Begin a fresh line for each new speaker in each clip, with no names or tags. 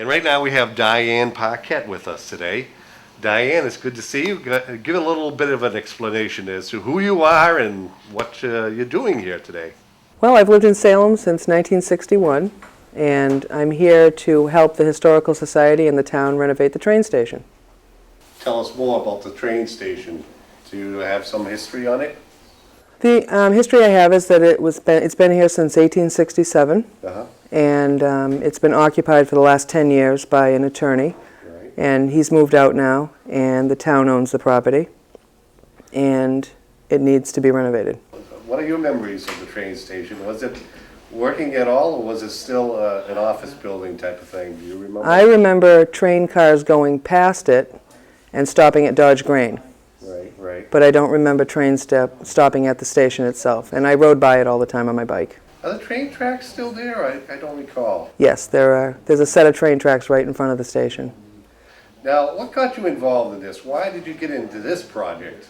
And right now we have Diane Paquette with us today. Diane, it's good to see you. Give a little bit of an explanation as to who you are and what you're doing here today.
Well, I've lived in Salem since 1961, and I'm here to help the Historical Society and the town renovate the train station.
Tell us more about the train station. Do you have some history on it?
The history I have is that it's been here since 1867, and it's been occupied for the last 10 years by an attorney,
Right.
and he's moved out now, and the town owns the property, and it needs to be renovated.
What are your memories of the train station? Was it working at all, or was it still an office building type of thing? Do you remember?
I remember train cars going past it and stopping at Dodge Grain.
Right.
But I don't remember trains stopping at the station itself, and I rode by it all the time on my bike.
Are the train tracks still there? I don't recall.
Yes, there's a set of train tracks right in front of the station.
Now, what got you involved in this? Why did you get into this project?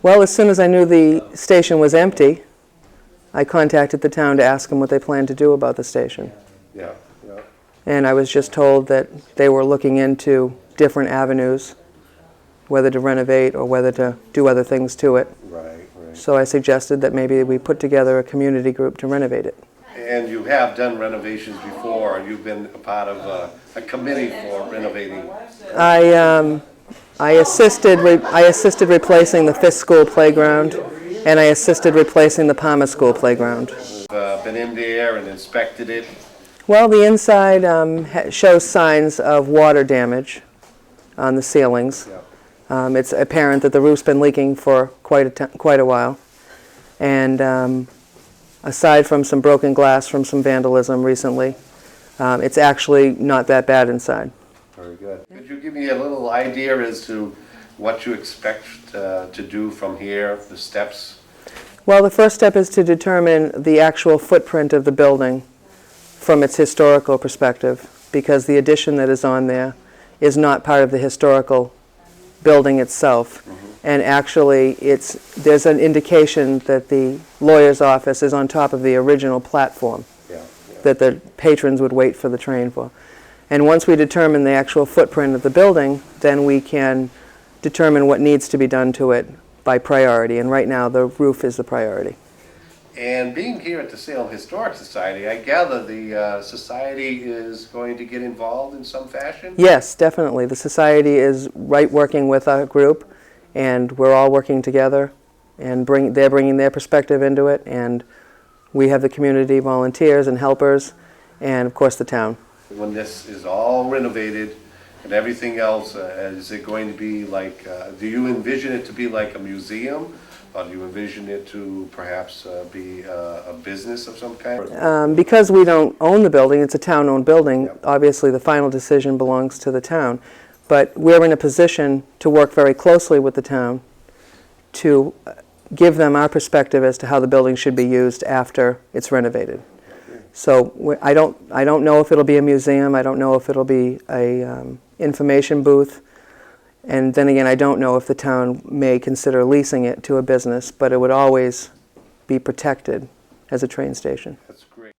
Well, as soon as I knew the station was empty, I contacted the town to ask them what they planned to do about the station.
Yeah.
And I was just told that they were looking into different avenues, whether to renovate or whether to do other things to it.
Right.
So I suggested that maybe we put together a community group to renovate it.
And you have done renovations before. You've been a part of a committee for renovating.
I assisted replacing the Fisk School playground, and I assisted replacing the Palmer School playground.
Been in there and inspected it.
Well, the inside shows signs of water damage on the ceilings.
Yeah.
It's apparent that the roof's been leaking for quite a while. And aside from some broken glass from some vandalism recently, it's actually not that bad inside.
Very good. Could you give me a little idea as to what you expect to do from here, the steps?
Well, the first step is to determine the actual footprint of the building from its historical perspective, because the addition that is on there is not part of the historical building itself. And actually, there's an indication that the lawyer's office is on top of the original platform that the patrons would wait for the train for. And once we determine the actual footprint of the building, then we can determine what needs to be done to it by priority. And right now, the roof is the priority.
And being here at the Salem Historic Society, I gather the society is going to get involved in some fashion?
Yes, definitely. The society is working with our group, and we're all working together, and they're bringing their perspective into it, and we have the community volunteers and helpers, and of course the town.
When this is all renovated and everything else, is it going to be like, do you envision it to be like a museum? Or do you envision it to perhaps be a business of some kind?
Because we don't own the building, it's a town-owned building,
Yep.
Obviously the final decision belongs to the town. But we're in a position to work very closely with the town to give them our perspective as to how the building should be used after it's renovated. So I don't know if it'll be a museum, I don't know if it'll be a information booth, and then again I don't know if the town may consider leasing it to a business, but it would always be protected as a train station.
That's